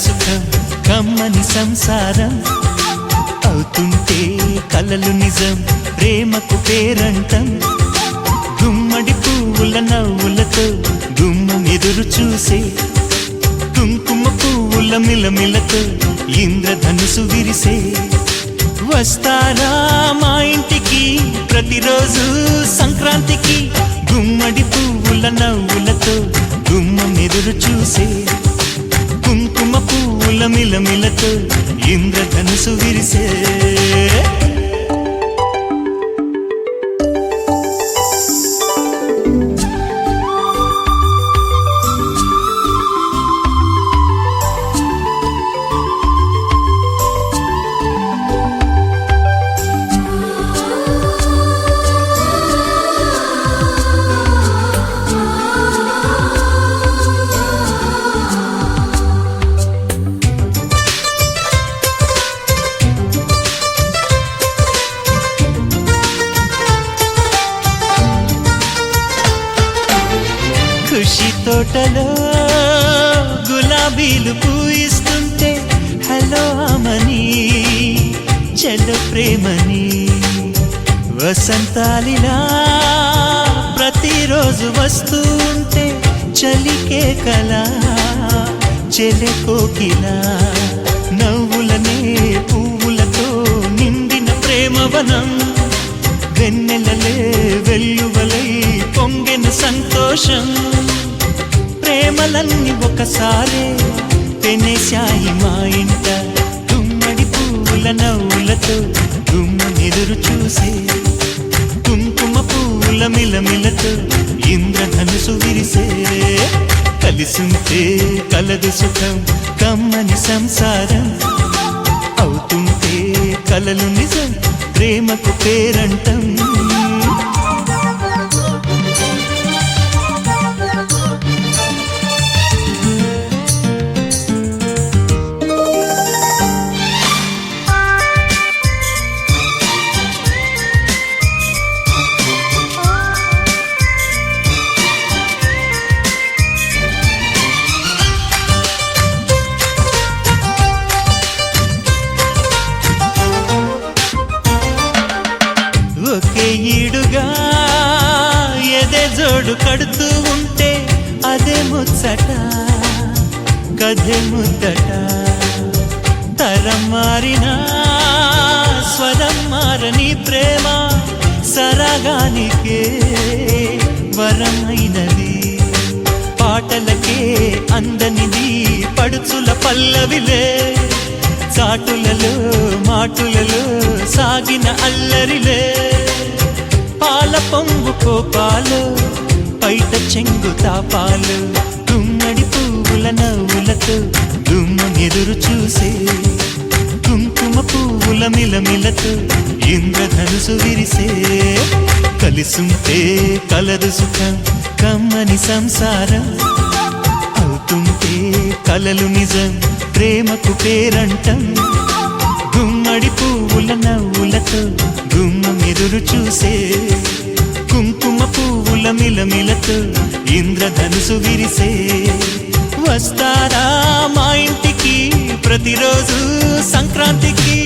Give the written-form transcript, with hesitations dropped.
సుఖం కమ్మని సంసారం అవుతుంటే కలలు నిజం ప్రేమకు పేరంటం గుమ్మడి పువ్వుల నవ్వులతో గుమ్మం ఎదురు చూసే కుంకుమ పువ్వుల మిలమిలతో ఇంద్రధనుసు విరిసే వస్తారా మా ఇంటికి ప్రతిరోజు సంక్రాంతికి గుమ్మడి పువ్వుల నవ్వులతో గుమ్మం ఎదురు చూసే కుంకుమ పువ్వుల మిలమిలతో ఇంద్రధనుసు విరిసే ఖుషి తోటలో గులాబీలు పూయిస్తుంటే హలో అమని చెల్లు ప్రేమని వసంతాలిలా ప్రతిరోజు వస్తూ ఉంటే చలికే కలా చెలె కోకిలా నవ్వులనే పువ్వులతో నిండిన ప్రేమవనం వెన్నెలలే వెల్లువలై పొంగెన సంతోషం ప్రేమలన్నీ ఒకసారే పెనేశాయి మా ఇంట గుమ్మడి పువ్వుల నవ్వులతో గుమ్మం ఎదురు చూసే కుంకుమ పువ్వుల మిలమిలతో ఇంద్రధనుసు విరిసే కలిసుంటే కలదు సుఖం కమ్మని సంసారం అవుతుంటే కలలు నిజం ప్రేమకు పేరంటం ఒకే ఈడుగా ఎదే జోడు కడుతూ ఉంటే అదే ముచ్చట కథే ముద్దట తరం మారినా స్వరం మారని ప్రేమ సరగానికే వరమైనది పాటలకే అందనిది పడుచుల పల్లవిలే చాటులలో మాటులలో సాగిన అల్లరిలే పాల పొంగు కోపాలు పైట చెంగు తాపాలు గుమ్మడి పువ్వుల నవ్వులతో గుమ్మం ఎదురు చూసే కుంకుమ పువ్వుల మిలమిలతో ఇంద్రధనుసు విరిసే కలిసుంటే కలదు సుఖం కమ్మని సంసారం అవుతుంటే కలలు నిజం ప్రేమకు పేరంటం గుమ్మడి పువ్వుల నవ్వులతో గుమ్మం ఎదురు చూసే కుంకుమ పువ్వుల మిలమిలతో ఇంద్రధనుసు విరిసే వస్తారా మా ఇంటికి ప్రతిరోజు సంక్రాంతికి